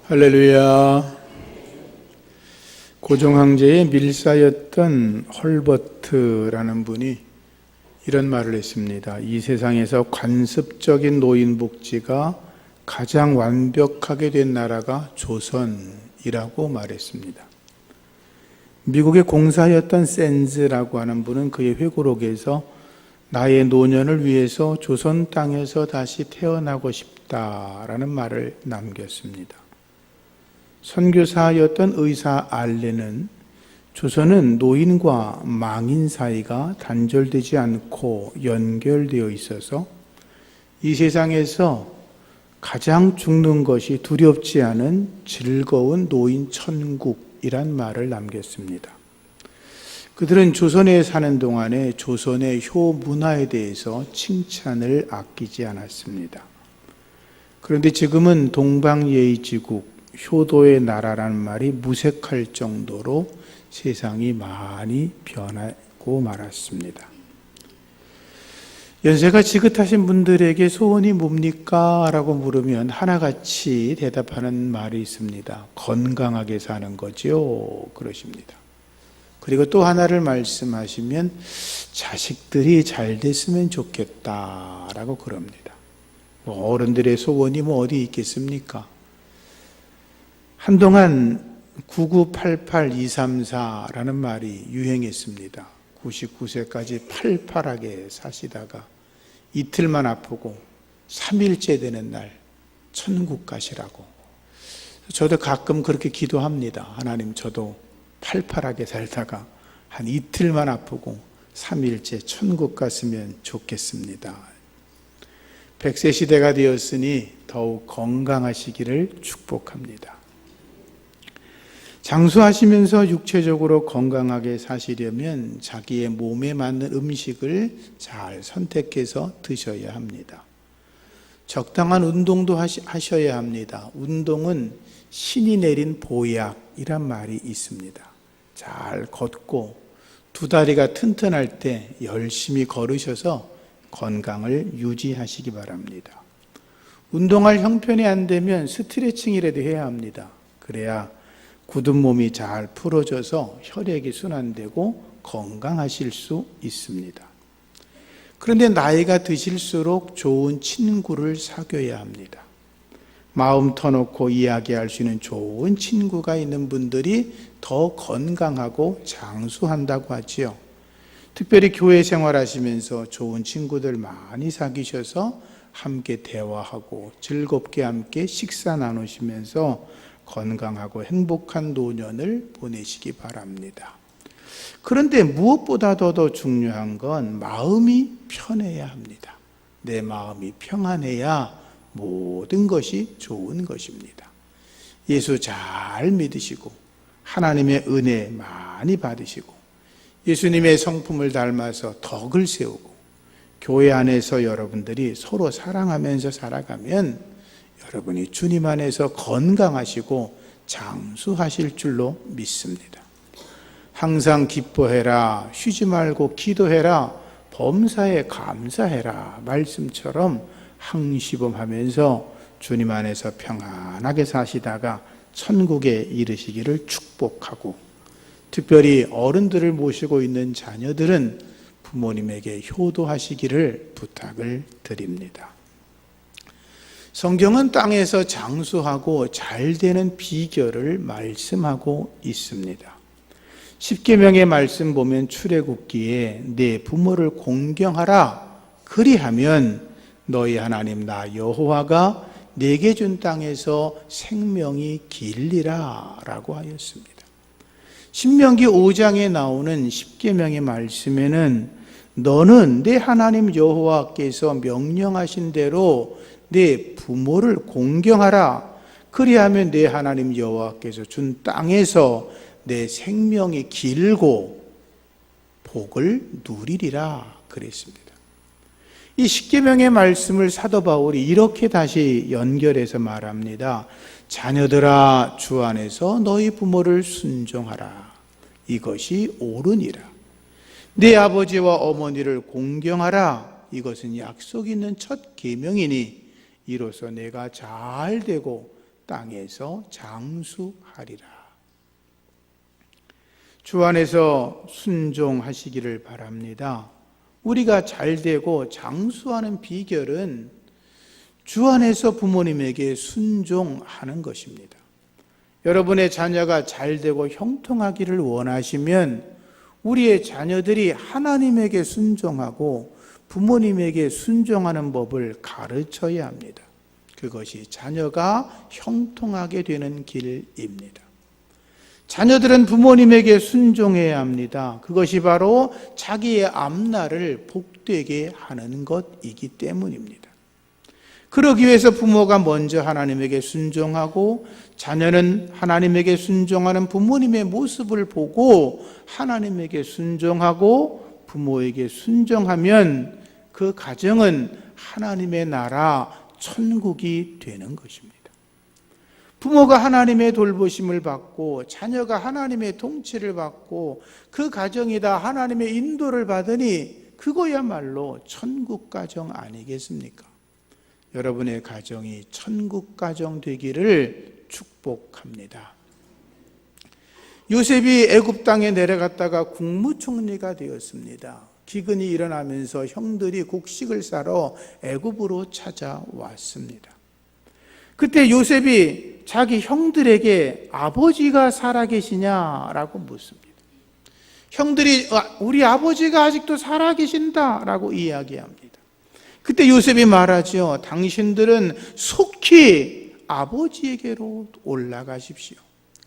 할렐루야. 고종황제의 밀사였던 헐버트라는 분이 이런 말을 했습니다. 이 세상에서 관습적인 노인복지가 가장 완벽하게 된 나라가 조선이라고 말했습니다. 미국의 공사였던 샌즈라고 하는 분은 그의 회고록에서 나의 노년을 위해서 조선 땅에서 다시 태어나고 싶다라는 말을 남겼습니다. 선교사였던 의사 알렌은 조선은 노인과 망인 사이가 단절되지 않고 연결되어 있어서 이 세상에서 가장 죽는 것이 두렵지 않은 즐거운 노인 천국이란 말을 남겼습니다. 그들은 조선에 사는 동안에 조선의 효 문화에 대해서 칭찬을 아끼지 않았습니다. 그런데 지금은 동방예의지국 효도의 나라라는 말이 무색할 정도로 세상이 많이 변하고 말았습니다. 연세가 지긋하신 분들에게 소원이 뭡니까? 라고 물으면 하나같이 대답하는 말이 있습니다. 건강하게 사는 거죠. 그러십니다. 그리고 또 하나를 말씀하시면 자식들이 잘 됐으면 좋겠다라고 그럽니다. 어른들의 소원이 어디 있겠습니까? 한동안 9988234라는 말이 유행했습니다. 99세까지 팔팔하게 사시다가 이틀만 아프고 3일째 되는 날 천국 가시라고. 저도 가끔 그렇게 기도합니다. 하나님, 저도 팔팔하게 살다가 한 이틀만 아프고 3일째 천국 갔으면 좋겠습니다. 100세 시대가 되었으니 더욱 건강하시기를 축복합니다. 장수하시면서 육체적으로 건강하게 사시려면 자기의 몸에 맞는 음식을 잘 선택해서 드셔야 합니다. 적당한 운동도 하셔야 합니다. 운동은 신이 내린 보약이란 말이 있습니다. 잘 걷고 두 다리가 튼튼할 때 열심히 걸으셔서 건강을 유지하시기 바랍니다. 운동할 형편이 안 되면 스트레칭이라도 해야 합니다. 그래야 굳은 몸이 잘 풀어져서 혈액이 순환되고 건강하실 수 있습니다. 그런데 나이가 드실수록 좋은 친구를 사귀어야 합니다. 마음 터놓고 이야기할 수 있는 좋은 친구가 있는 분들이 더 건강하고 장수한다고 하지요. 특별히 교회 생활하시면서 좋은 친구들 많이 사귀셔서 함께 대화하고 즐겁게 함께 식사 나누시면서 건강하고 행복한 노년을 보내시기 바랍니다. 그런데 무엇보다도 더 중요한 건 마음이 편해야 합니다. 내 마음이 평안해야 모든 것이 좋은 것입니다. 예수 잘 믿으시고 하나님의 은혜 많이 받으시고 예수님의 성품을 닮아서 덕을 세우고 교회 안에서 여러분들이 서로 사랑하면서 살아가면 여러분이 주님 안에서 건강하시고 장수하실 줄로 믿습니다. 항상 기뻐해라, 쉬지 말고 기도해라, 범사에 감사해라 말씀처럼 항시범하면서 주님 안에서 평안하게 사시다가 천국에 이르시기를 축복하고, 특별히 어른들을 모시고 있는 자녀들은 부모님에게 효도하시기를 부탁을 드립니다. 성경은 땅에서 장수하고 잘 되는 비결을 말씀하고 있습니다. 십계명의 말씀 보면 출애굽기에 내 부모를 공경하라 그리하면 너희 하나님 나 여호와가 내게 준 땅에서 생명이 길리라 라고 하였습니다. 신명기 5장에 나오는 십계명의 말씀에는 너는 내 하나님 여호와께서 명령하신 대로 내 부모를 공경하라 그리하면 내 하나님 여호와께서 준 땅에서 내 생명이 길고 복을 누리리라 그랬습니다. 이 십계명의 말씀을 사도 바울이 이렇게 다시 연결해서 말합니다. 자녀들아 주 안에서 너희 부모를 순종하라. 이것이 옳으니라. 내 아버지와 어머니를 공경하라. 이것은 약속 있는 첫 계명이니 이로써 내가 잘 되고 땅에서 장수하리라. 주 안에서 순종하시기를 바랍니다. 우리가 잘되고 장수하는 비결은 주 안에서 부모님에게 순종하는 것입니다. 여러분의 자녀가 잘되고 형통하기를 원하시면 우리의 자녀들이 하나님에게 순종하고 부모님에게 순종하는 법을 가르쳐야 합니다. 그것이 자녀가 형통하게 되는 길입니다. 자녀들은 부모님에게 순종해야 합니다. 그것이 바로 자기의 앞날을 복되게 하는 것이기 때문입니다. 그러기 위해서 부모가 먼저 하나님에게 순종하고 자녀는 하나님에게 순종하는 부모님의 모습을 보고 하나님에게 순종하고 부모에게 순종하면 그 가정은 하나님의 나라 천국이 되는 것입니다. 부모가 하나님의 돌보심을 받고 자녀가 하나님의 통치를 받고 그 가정이 다 하나님의 인도를 받으니 그거야말로 천국 가정 아니겠습니까? 여러분의 가정이 천국 가정 되기를 축복합니다. 요셉이 애굽 땅에 내려갔다가 국무총리가 되었습니다. 기근이 일어나면서 형들이 곡식을 사러 애굽으로 찾아왔습니다. 그때 요셉이 자기 형들에게 아버지가 살아계시냐라고 묻습니다. 형들이 우리 아버지가 아직도 살아계신다라고 이야기합니다. 그때 요셉이 말하죠. 당신들은 속히 아버지에게로 올라가십시오.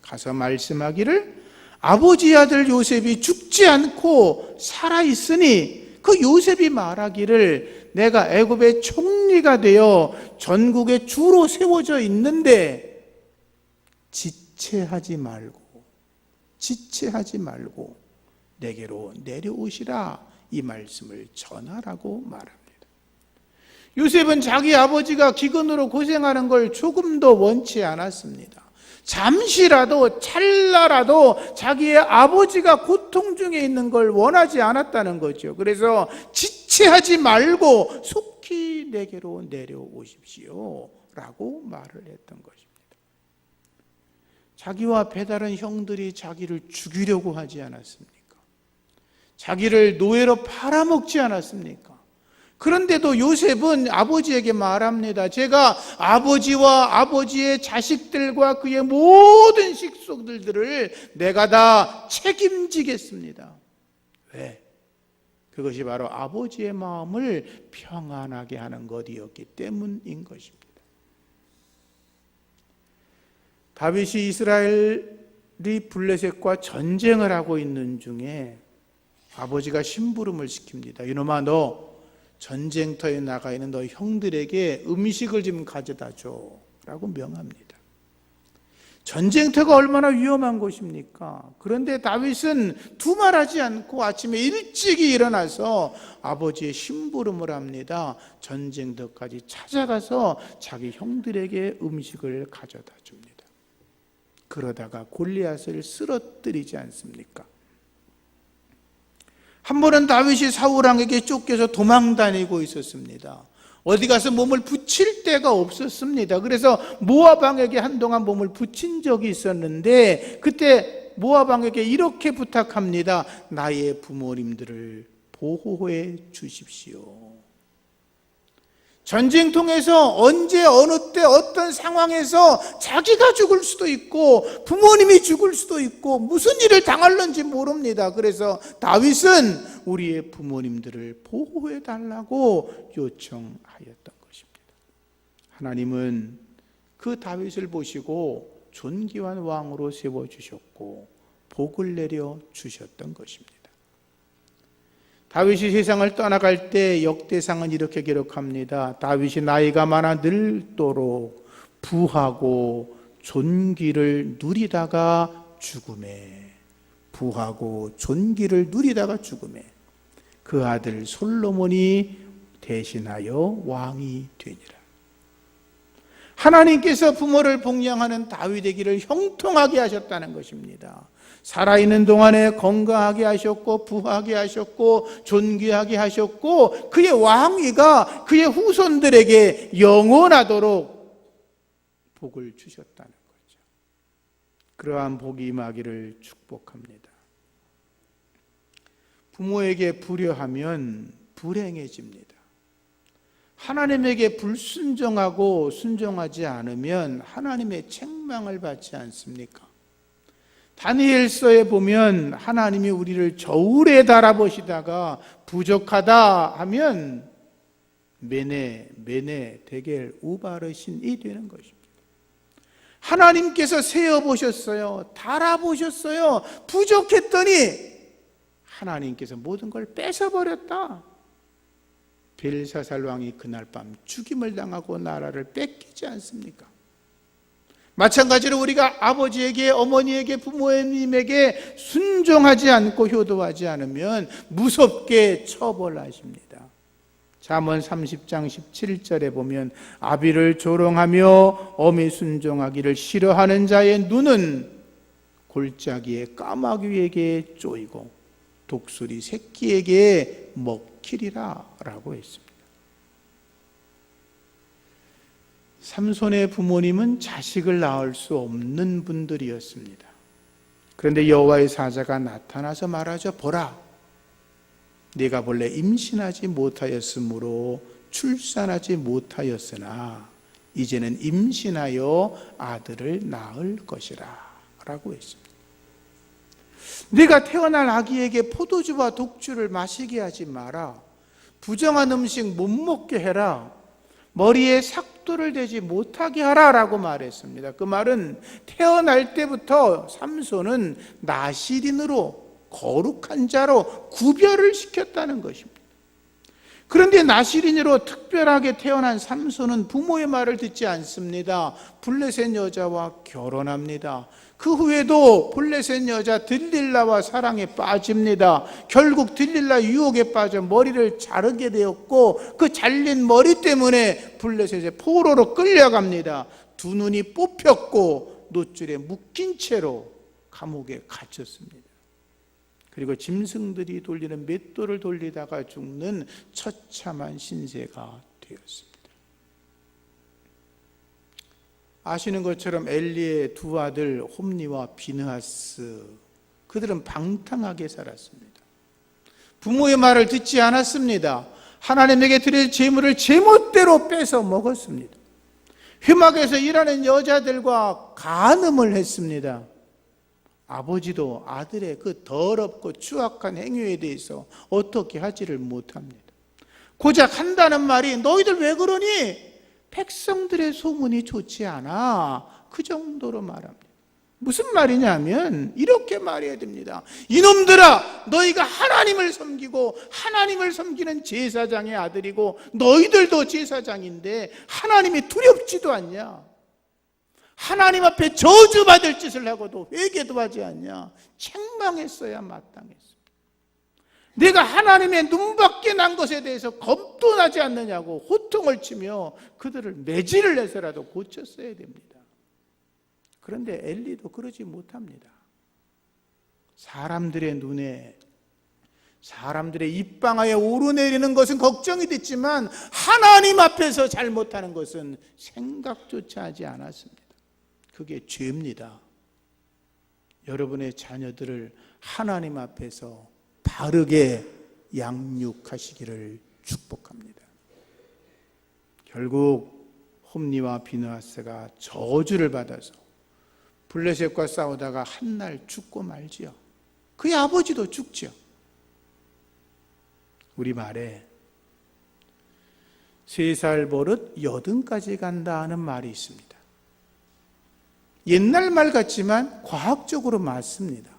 가서 말씀하기를 아버지의 아들 요셉이 죽지 않고 살아있으니 그 요셉이 말하기를 내가 애굽의 총리가 되어 전국의 주로 세워져 있는데 지체하지 말고 내게로 내려오시라 이 말씀을 전하라고 말합니다. 요셉은 자기 아버지가 기근으로 고생하는 걸 조금도 원치 않았습니다. 잠시라도 찰나라도 자기의 아버지가 고통 중에 있는 걸 원하지 않았다는 거죠. 그래서 지체하지 말고 속히 내게로 내려오십시오 라고 말을 했던 것입니다. 자기와 배다른 형들이 자기를 죽이려고 하지 않았습니까? 자기를 노예로 팔아먹지 않았습니까? 그런데도 요셉은 아버지에게 말합니다. 제가 아버지와 아버지의 자식들과 그의 모든 식속들을 내가 다 책임지겠습니다. 왜? 그것이 바로 아버지의 마음을 평안하게 하는 것이었기 때문인 것입니다. 다윗이 이스라엘이 블레셋과 전쟁을 하고 있는 중에 아버지가 심부름을 시킵니다. 이놈아 너 전쟁터에 나가 있는 너 형들에게 음식을 좀 가져다 줘 라고 명합니다. 전쟁터가 얼마나 위험한 곳입니까? 그런데 다윗은 두말하지 않고 아침에 일찍이 일어나서 아버지의 심부름을 합니다. 전쟁터까지 찾아가서 자기 형들에게 음식을 가져다 줍니다. 그러다가 골리앗을 쓰러뜨리지 않습니까? 한 번은 다윗이 사울 왕에게 쫓겨서 도망다니고 있었습니다. 어디 가서 몸을 붙일 데가 없었습니다. 그래서 모압 왕에게 한동안 몸을 붙인 적이 있었는데 그때 모압 왕에게 이렇게 부탁합니다. 나의 부모님들을 보호해 주십시오. 전쟁통에서 언제 어느 때 어떤 상황에서 자기가 죽을 수도 있고 부모님이 죽을 수도 있고 무슨 일을 당할는지 모릅니다. 그래서 다윗은 우리의 부모님들을 보호해 달라고 요청하였던 것입니다. 하나님은 그 다윗을 보시고 존귀한 왕으로 세워주셨고 복을 내려 주셨던 것입니다. 다윗이 세상을 떠나갈 때 역대상은 이렇게 기록합니다. 다윗이 나이가 많아 늙도록 부하고 존귀를 누리다가 죽음에 부하고 존귀를 누리다가 죽음에 그 아들 솔로몬이 대신하여 왕이 되니라. 하나님께서 부모를 복양하는 다윗의 길을 형통하게 하셨다는 것입니다. 살아있는 동안에 건강하게 하셨고 부하게 하셨고 존귀하게 하셨고 그의 왕위가 그의 후손들에게 영원하도록 복을 주셨다는 거죠. 그러한 복이 임하기를 축복합니다. 부모에게 불효하면 불행해집니다. 하나님에게 불순종하고 순종하지 않으면 하나님의 책망을 받지 않습니까? 다니엘서에 보면 하나님이 우리를 저울에 달아보시다가 부족하다 하면 메네 데겔 우바르신이 되는 것입니다. 하나님께서 세어보셨어요. 달아보셨어요. 부족했더니 하나님께서 모든 걸 뺏어버렸다. 벨사살 왕이 그날 밤 죽임을 당하고 나라를 뺏기지 않습니까? 마찬가지로 우리가 아버지에게, 어머니에게, 부모님에게 순종하지 않고 효도하지 않으면 무섭게 처벌하십니다. 잠언 30장 17절에 보면 아비를 조롱하며 어미 순종하기를 싫어하는 자의 눈은 골짜기에 까마귀에게 쪼이고 독수리 새끼에게 먹히리라 라고 했습니다. 삼손의 부모님은 자식을 낳을 수 없는 분들이었습니다. 그런데 여호와의 사자가 나타나서 말하죠. 보라, 네가 본래 임신하지 못하였으므로 출산하지 못하였으나 이제는 임신하여 아들을 낳을 것이라 라고 했습니다. 네가 태어날 아기에게 포도주와 독주를 마시게 하지 마라. 부정한 음식 못 먹게 해라. 머리에 삭도를 대지 못하게 하라 라고 말했습니다. 그 말은 태어날 때부터 삼손은 나실인으로, 거룩한 자로 구별을 시켰다는 것입니다. 그런데 나실인으로 특별하게 태어난 삼손은 부모의 말을 듣지 않습니다. 블레셋 여자와 결혼합니다. 그 후에도 블레셋 여자 들릴라와 사랑에 빠집니다. 결국 들릴라 유혹에 빠져 머리를 자르게 되었고 그 잘린 머리 때문에 블레셋의 포로로 끌려갑니다. 두 눈이 뽑혔고 노줄에 묶인 채로 감옥에 갇혔습니다. 그리고 짐승들이 돌리는 맷돌을 돌리다가 죽는 처참한 신세가 되었습니다. 아시는 것처럼 엘리의 두 아들 홈니와 비느하스, 그들은 방탕하게 살았습니다. 부모의 말을 듣지 않았습니다. 하나님에게 드릴 제물을 제멋대로 뺏어 먹었습니다. 회막에서 일하는 여자들과 간음을 했습니다. 아버지도 아들의 그 더럽고 추악한 행위에 대해서 어떻게 하지를 못합니다. 고작 한다는 말이 너희들 왜 그러니? 백성들의 소문이 좋지 않아. 그 정도로 말합니다. 무슨 말이냐면 이렇게 말해야 됩니다. 이놈들아, 너희가 하나님을 섬기고 하나님을 섬기는 제사장의 아들이고 너희들도 제사장인데 하나님이 두렵지도 않냐? 하나님 앞에 저주받을 짓을 하고도 회개도 하지 않냐? 책망했어야 마땅했습니다. 내가 하나님의 눈밖에 난 것에 대해서 겁도 나지 않느냐고 호통을 치며 그들을 매질을 해서라도 고쳤어야 됩니다. 그런데 엘리도 그러지 못합니다. 사람들의 눈에, 사람들의 입방아에 오르내리는 것은 걱정이 됐지만 하나님 앞에서 잘못하는 것은 생각조차 하지 않았습니다. 그게 죄입니다. 여러분의 자녀들을 하나님 앞에서 바르게 양육하시기를 축복합니다. 결국 홈니와 비느하스가 저주를 받아서 블레셋과 싸우다가 한날 죽고 말지요. 그의 아버지도 죽지요. 우리말에 3살 버릇 80까지 간다 하는 말이 있습니다. 옛날 말 같지만 과학적으로 맞습니다.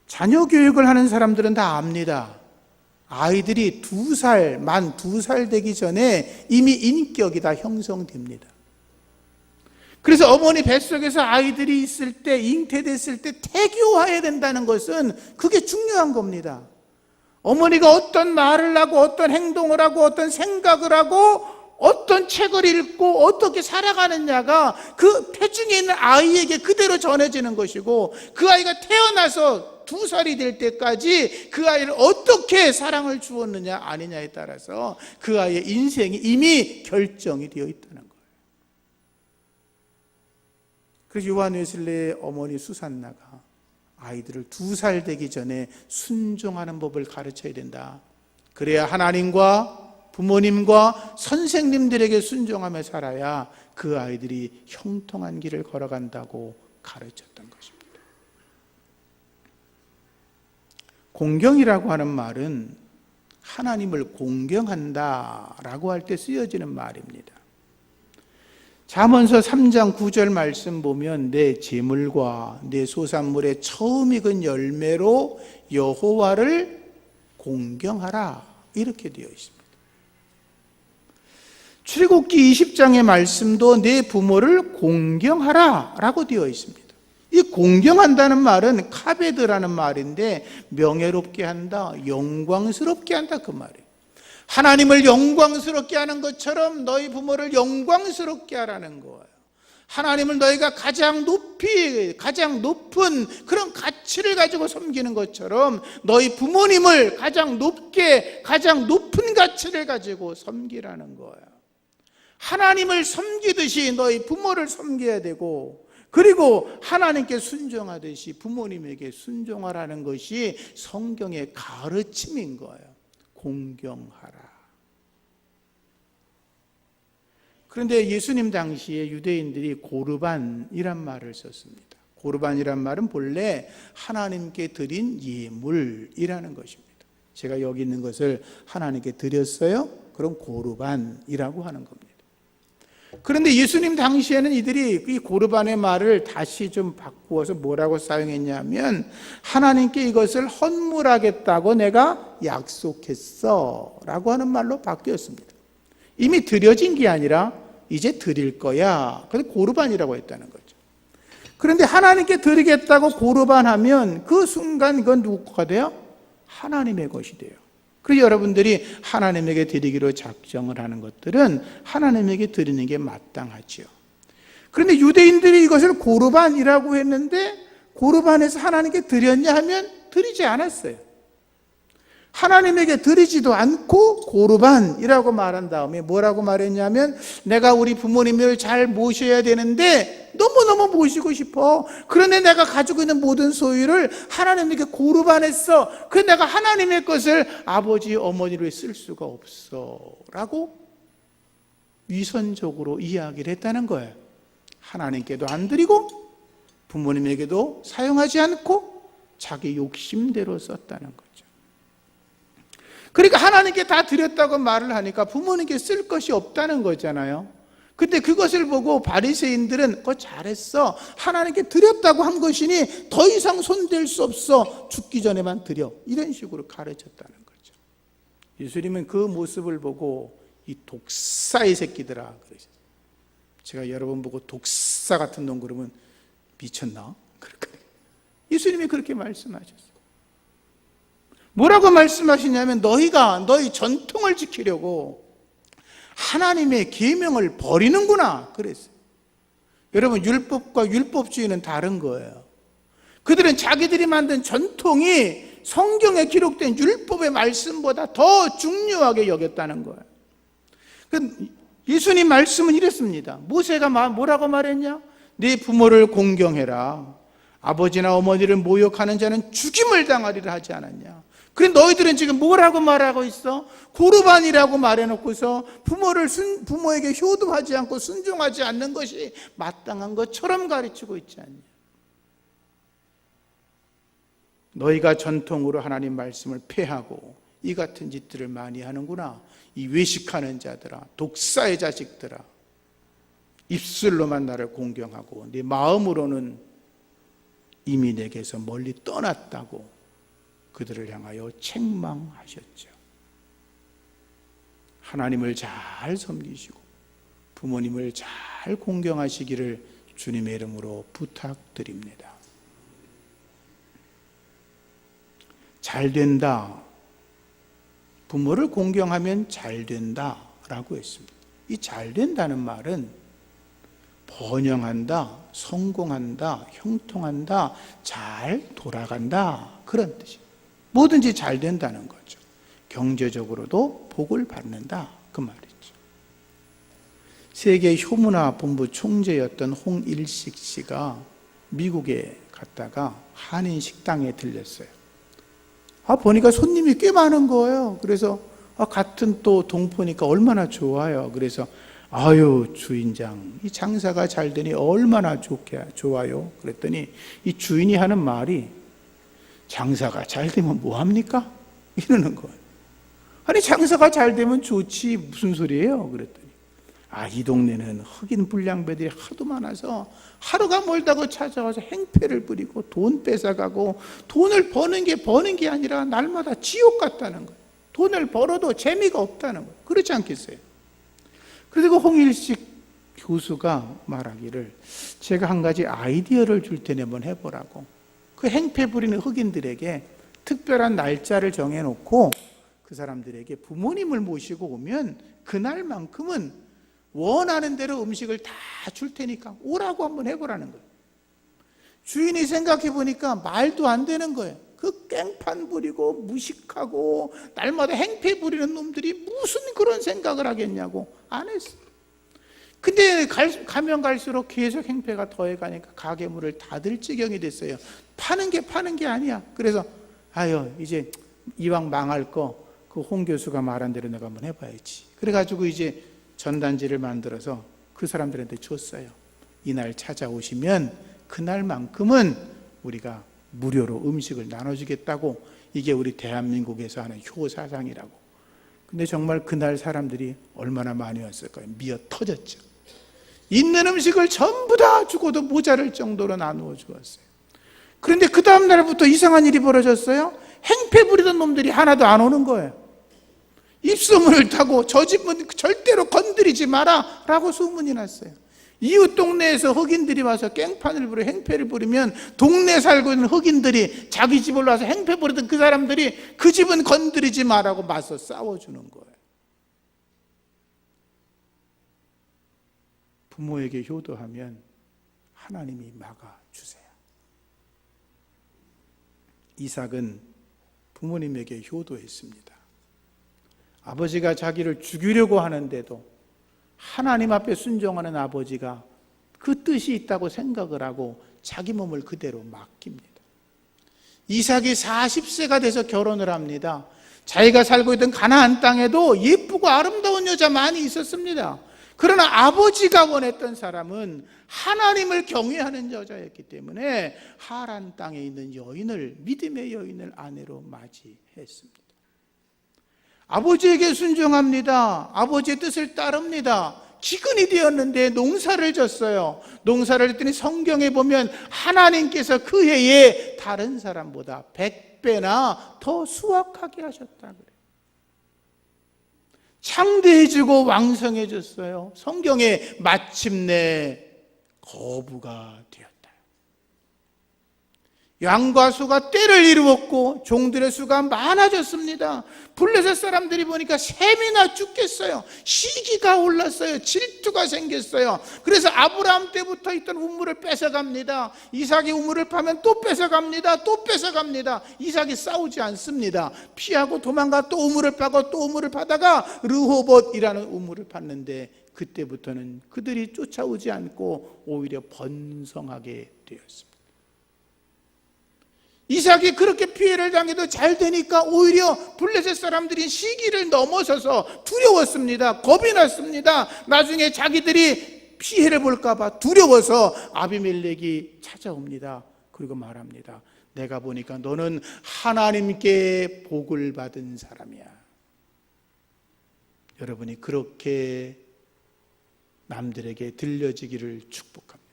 자녀 교육을 하는 사람들은 다 압니다. 아이들이 만 2살 되기 전에 이미 인격이 다 형성됩니다. 그래서 어머니 뱃속에서 아이들이 있을 때, 잉태됐을 때 태교화해야 된다는 것은 그게 중요한 겁니다. 어머니가 어떤 말을 하고 어떤 행동을 하고 어떤 생각을 하고 어떤 책을 읽고 어떻게 살아가느냐가 그 태중에 있는 아이에게 그대로 전해지는 것이고, 그 아이가 태어나서 2살이 될 때까지 그 아이를 어떻게 사랑을 주었느냐 아니냐에 따라서 그 아이의 인생이 이미 결정이 되어 있다는 거예요. 그래서 요한 웨슬레의 어머니 수산나가 아이들을 2살 되기 전에 순종하는 법을 가르쳐야 된다. 그래야 하나님과 부모님과 선생님들에게 순종하며 살아야 그 아이들이 형통한 길을 걸어간다고 가르쳤던 것입니다. 공경이라고 하는 말은 하나님을 공경한다라고 할 때 쓰여지는 말입니다. 잠언서 3장 9절 말씀 보면 내 재물과 내 소산물의 처음 익은 열매로 여호와를 공경하라 이렇게 되어 있습니다. 출애굽기 20장의 말씀도 내 부모를 공경하라 라고 되어 있습니다. 이 공경한다는 말은 카베드라는 말인데 명예롭게 한다, 영광스럽게 한다 그 말이에요. 하나님을 영광스럽게 하는 것처럼 너희 부모를 영광스럽게 하라는 거예요. 하나님을 너희가 가장 높은 그런 가치를 가지고 섬기는 것처럼 너희 부모님을 가장 높은 가치를 가지고 섬기라는 거예요. 하나님을 섬기듯이 너희 부모를 섬겨야 되고, 그리고 하나님께 순종하듯이 부모님에게 순종하라는 것이 성경의 가르침인 거예요. 공경하라. 그런데 예수님 당시에 유대인들이 고르반이란 말을 썼습니다. 고르반이란 말은 본래 하나님께 드린 예물이라는 것입니다. 제가 여기 있는 것을 하나님께 드렸어요? 그럼 고르반이라고 하는 겁니다. 그런데 예수님 당시에는 이들이 이 고르반의 말을 다시 좀 바꾸어서 뭐라고 사용했냐면 하나님께 이것을 헌물하겠다고 내가 약속했어 라고 하는 말로 바뀌었습니다. 이미 드려진 게 아니라 이제 드릴 거야. 그래서 고르반이라고 했다는 거죠. 그런데 하나님께 드리겠다고 고르반하면 그 순간 이건 누구 거가 돼요? 하나님의 것이 돼요. 그래서 여러분들이 하나님에게 드리기로 작정을 하는 것들은 하나님에게 드리는 게 마땅하지요. 그런데 유대인들이 이것을 고르반이라고 했는데 고르반에서 하나님께 드렸냐 하면 드리지 않았어요. 하나님에게 드리지도 않고 고르반이라고 말한 다음에 뭐라고 말했냐면 내가 우리 부모님을 잘 모셔야 되는데 너무너무 모시고 싶어. 그런데 내가 가지고 있는 모든 소유를 하나님에게 고르반했어. 그래서 내가 하나님의 것을 아버지 어머니로 쓸 수가 없어 라고 위선적으로 이야기를 했다는 거예요. 하나님께도 안 드리고 부모님에게도 사용하지 않고 자기 욕심대로 썼다는 거죠. 그러니까 하나님께 다 드렸다고 말을 하니까 부모님께 쓸 것이 없다는 거잖아요. 근데 그것을 보고 바리새인들은 그거 잘했어. 하나님께 드렸다고 한 것이니 더 이상 손댈 수 없어. 죽기 전에만 드려. 이런 식으로 가르쳤다는 거죠. 예수님은 그 모습을 보고 이 독사의 새끼들아 그러셨어요. 제가 여러분 보고 독사 같은 놈 그러면 미쳤나? 예수님이 그렇게 말씀하셨어요. 뭐라고 말씀하시냐면 너희 전통을 지키려고 하나님의 계명을 버리는구나 그랬어요. 여러분 율법과 율법주의는 다른 거예요. 그들은 자기들이 만든 전통이 성경에 기록된 율법의 말씀보다 더 중요하게 여겼다는 거예요. 예수님 말씀은 이랬습니다. 모세가 뭐라고 말했냐? 네 부모를 공경해라. 아버지나 어머니를 모욕하는 자는 죽임을 당하리라 하지 않았냐? 그래 너희들은 지금 뭐라고 말하고 있어? 고르반이라고 말해놓고서 부모에게 효도하지 않고 순종하지 않는 것이 마땅한 것처럼 가르치고 있지 않냐? 너희가 전통으로 하나님 말씀을 폐하고 이 같은 짓들을 많이 하는구나. 이 외식하는 자들아, 독사의 자식들아, 입술로만 나를 공경하고 네 마음으로는 이미 내게서 멀리 떠났다고 그들을 향하여 책망하셨죠. 하나님을 잘 섬기시고 부모님을 잘 공경하시기를 주님의 이름으로 부탁드립니다. 잘 된다. 부모를 공경하면 잘 된다 라고 했습니다. 이 잘 된다는 말은 번영한다, 성공한다, 형통한다, 잘 돌아간다 그런 뜻이에요. 뭐든지 잘 된다는 거죠. 경제적으로도 복을 받는다 그 말이죠. 세계 효문화 본부 총재였던 홍일식 씨가 미국에 갔다가 한인 식당에 들렸어요. 보니까 손님이 꽤 많은 거예요. 그래서 같은 또 동포니까 얼마나 좋아요. 그래서 아유 주인장, 이 장사가 잘 되니 얼마나 좋아요. 그랬더니 이 주인이 하는 말이 장사가 잘 되면 뭐합니까? 이러는 거예요. 아니 장사가 잘 되면 좋지 무슨 소리예요? 그랬더니 이 동네는 흑인 불량배들이 하도 많아서 하루가 멀다고 찾아와서 행패를 부리고 돈 뺏어가고 돈을 버는 게 아니라 날마다 지옥 같다는 거예요. 돈을 벌어도 재미가 없다는 거예요. 그렇지 않겠어요? 그리고 홍일식 교수가 말하기를 제가 한 가지 아이디어를 줄 테니 한번 해보라고. 그 행패 부리는 흑인들에게 특별한 날짜를 정해놓고 그 사람들에게 부모님을 모시고 오면 그날만큼은 원하는 대로 음식을 다 줄 테니까 오라고 한번 해보라는 거예요. 주인이 생각해 보니까 말도 안 되는 거예요. 그 깽판 부리고 무식하고 날마다 행패 부리는 놈들이 무슨 그런 생각을 하겠냐고 안 했어요. 근데 가면 갈수록 계속 행패가 더해가니까 가게 문을 닫을 지경이 됐어요. 파는 게 아니야. 그래서 이제 이왕 망할 거 그 홍 교수가 말한 대로 내가 한번 해봐야지. 그래가지고 이제 전단지를 만들어서 그 사람들한테 줬어요. 이날 찾아오시면 그날만큼은 우리가 무료로 음식을 나눠주겠다고. 이게 우리 대한민국에서 하는 효사상이라고. 근데 정말 그날 사람들이 얼마나 많이 왔을까요? 미어 터졌죠. 있는 음식을 전부 다 주고도 모자랄 정도로 나누어 주었어요. 그런데 그 다음 날부터 이상한 일이 벌어졌어요. 행패 부리던 놈들이 하나도 안 오는 거예요. 입소문을 타고 저 집은 절대로 건드리지 마라 라고 소문이 났어요. 이웃 동네에서 흑인들이 와서 깽판을 부려 행패를 부리면 동네에 살고 있는 흑인들이 자기 집을 와서 행패 부리던 그 사람들이 그 집은 건드리지 마라고 맞서 싸워주는 거예요. 부모에게 효도하면 하나님이 막아주세요. 이삭은 부모님에게 효도했습니다. 아버지가 자기를 죽이려고 하는데도 하나님 앞에 순종하는 아버지가 그 뜻이 있다고 생각을 하고 자기 몸을 그대로 맡깁니다. 이삭이 40세가 돼서 결혼을 합니다. 자기가 살고 있던 가나안 땅에도 예쁘고 아름다운 여자 많이 있었습니다. 그러나 아버지가 원했던 사람은 하나님을 경외하는 여자였기 때문에 하란 땅에 있는 믿음의 여인을 아내로 맞이했습니다. 아버지에게 순종합니다. 아버지의 뜻을 따릅니다. 기근이 되었는데 농사를 졌어요. 농사를 했더니 성경에 보면 하나님께서 그 해에 다른 사람보다 100배나 더 수확하게 하셨다 그래요. 창대해지고 왕성해졌어요. 성경에 마침내 거부가 되었다. 양과 소가 떼를 이루었고 종들의 수가 많아졌습니다. 블레셋 사람들이 보니까 셈이나 죽겠어요. 시기가 올랐어요. 질투가 생겼어요. 그래서 아브라함 때부터 있던 우물을 뺏어갑니다. 이삭이 우물을 파면 또 뺏어갑니다. 또 뺏어갑니다. 이삭이 싸우지 않습니다. 피하고 도망가 또 우물을 파고 또 우물을 파다가 르호봇이라는 우물을 팠는데 그때부터는 그들이 쫓아오지 않고 오히려 번성하게 되었습니다. 이삭이 그렇게 피해를 당해도 잘 되니까 오히려 블레셋 사람들이 시기를 넘어서서 두려웠습니다. 겁이 났습니다. 나중에 자기들이 피해를 볼까 봐 두려워서 아비멜렉이 찾아옵니다. 그리고 말합니다. 내가 보니까 너는 하나님께 복을 받은 사람이야. 여러분이 그렇게 남들에게 들려지기를 축복합니다.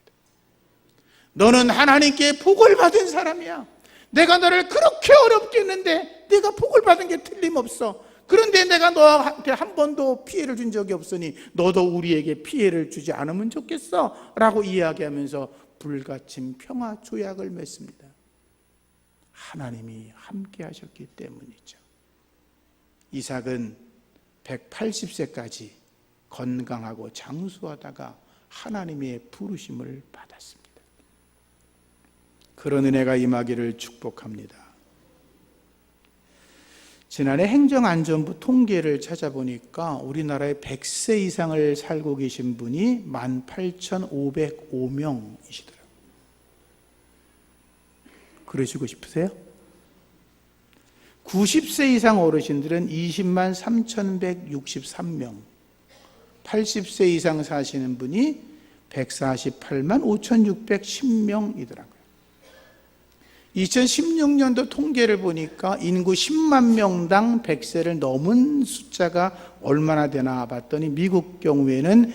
너는 하나님께 복을 받은 사람이야. 내가 너를 그렇게 어렵게 했는데 네가 복을 받은 게 틀림없어. 그런데 내가 너한테 한 번도 피해를 준 적이 없으니 너도 우리에게 피해를 주지 않으면 좋겠어 라고 이야기하면서 불가침 평화 조약을 맺습니다. 하나님이 함께 하셨기 때문이죠. 이삭은 180세까지 건강하고 장수하다가 하나님의 부르심을 받았습니다. 그런 은혜가 임하기를 축복합니다. 지난해 행정안전부 통계를 찾아보니까 우리나라에 100세 이상을 살고 계신 분이 18,505명이시더라고요. 그러시고 싶으세요? 90세 이상 어르신들은 20만 3,163명, 80세 이상 사시는 분이 148만 5,610명이더라고요. 2016년도 통계를 보니까 인구 10만 명당 100세를 넘은 숫자가 얼마나 되나 봤더니 미국 경우에는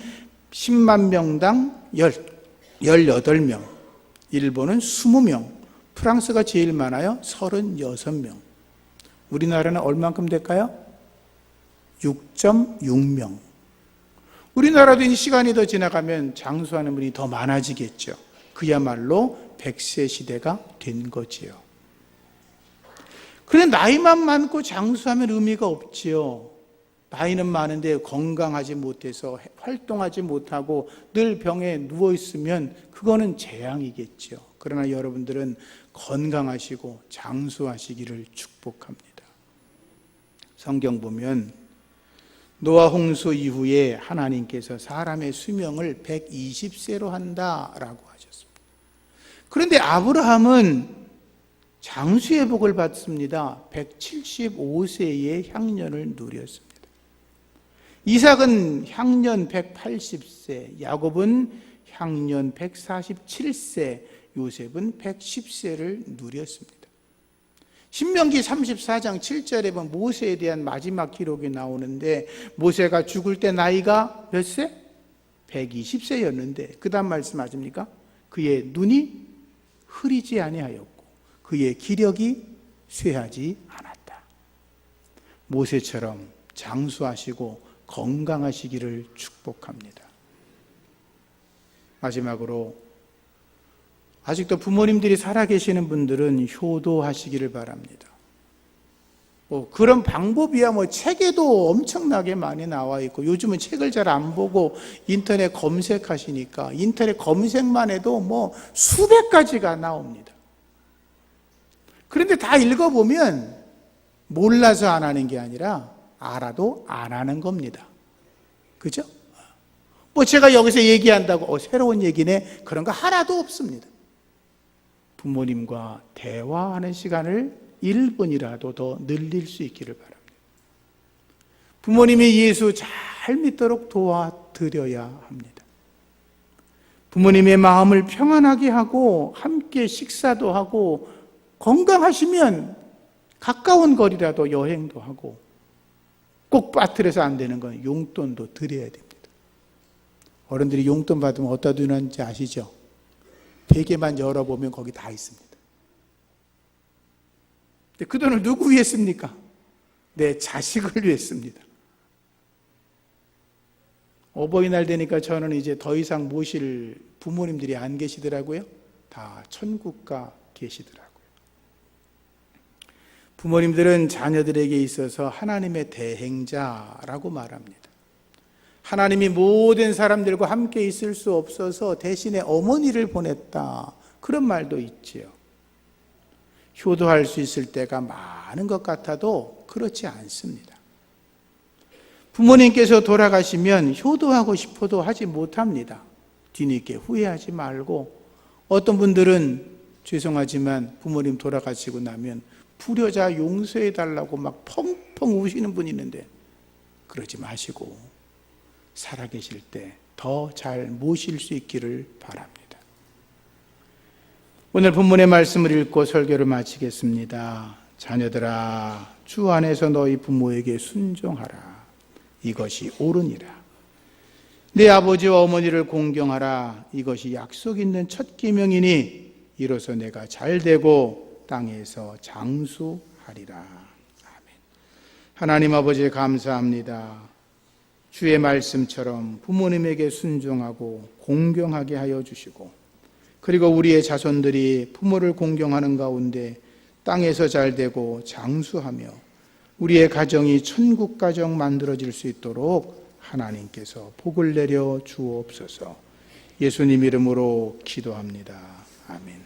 10만 명당 18명, 일본은 20명, 프랑스가 제일 많아요. 36명. 우리나라는 얼만큼 될까요? 6.6명. 우리나라도 이 시간이 더 지나가면 장수하는 분이 더 많아지겠죠. 그야말로 100세 시대가 된 거지요. 그런데 나이만 많고 장수하면 의미가 없지요. 나이는 많은데 건강하지 못해서 활동하지 못하고 늘 병에 누워있으면 그거는 재앙이겠죠. 그러나 여러분들은 건강하시고 장수하시기를 축복합니다. 성경 보면 노아 홍수 이후에 하나님께서 사람의 수명을 120세로 한다라고 하셨습니다. 그런데 아브라함은 장수의 복을 받습니다. 175세의 향년을 누렸습니다. 이삭은 향년 180세, 야곱은 향년 147세, 요셉은 110세를 누렸습니다. 신명기 34장 7절에 보면 모세에 대한 마지막 기록이 나오는데 모세가 죽을 때 나이가 몇 세? 120세였는데 그 다음 말씀 아십니까? 그의 눈이 흐리지 아니하였고 그의 기력이 쇠하지 않았다. 모세처럼 장수하시고 건강하시기를 축복합니다. 마지막으로 아직도 부모님들이 살아계시는 분들은 효도하시기를 바랍니다. 그런 방법이야 책에도 엄청나게 많이 나와 있고 요즘은 책을 잘 안 보고 인터넷 검색하시니까 인터넷 검색만 해도 수백 가지가 나옵니다. 그런데 다 읽어보면 몰라서 안 하는 게 아니라 알아도 안 하는 겁니다. 그죠? 제가 여기서 얘기한다고 새로운 얘기네 그런 거 하나도 없습니다. 부모님과 대화하는 시간을 1분이라도 더 늘릴 수 있기를 바랍니다. 부모님이 예수 잘 믿도록 도와드려야 합니다. 부모님의 마음을 평안하게 하고 함께 식사도 하고 건강하시면 가까운 거리라도 여행도 하고 꼭 빠뜨려서 안 되는 건 용돈도 드려야 됩니다. 어른들이 용돈 받으면 어디다 두는지 아시죠? 베개만 열어보면 거기 다 있습니다. 근데 그 돈을 누구 위해 씁니까? 내 자식을 위해 씁니다. 어버이날 되니까 저는 이제 더 이상 모실 부모님들이 안 계시더라고요. 다 천국 가 계시더라고요. 부모님들은 자녀들에게 있어서 하나님의 대행자라고 말합니다. 하나님이 모든 사람들과 함께 있을 수 없어서 대신에 어머니를 보냈다. 그런 말도 있지요. 효도할 수 있을 때가 많은 것 같아도 그렇지 않습니다. 부모님께서 돌아가시면 효도하고 싶어도 하지 못합니다. 뒤늦게 후회하지 말고 어떤 분들은 죄송하지만 부모님 돌아가시고 나면 불효자 용서해달라고 막 펑펑 우시는 분이 있는데 그러지 마시고 살아계실 때 더 잘 모실 수 있기를 바랍니다. 오늘 본문의 말씀을 읽고 설교를 마치겠습니다. 자녀들아, 주 안에서 너희 부모에게 순종하라. 이것이 옳으니라. 내 아버지와 어머니를 공경하라. 이것이 약속 있는 첫 계명이니 이로써 내가 잘되고 땅에서 장수하리라. 아멘. 하나님 아버지 감사합니다. 주의 말씀처럼 부모님에게 순종하고 공경하게 하여 주시고 그리고 우리의 자손들이 부모를 공경하는 가운데 땅에서 잘되고 장수하며 우리의 가정이 천국 가정 만들어질 수 있도록 하나님께서 복을 내려 주옵소서. 예수님 이름으로 기도합니다. 아멘.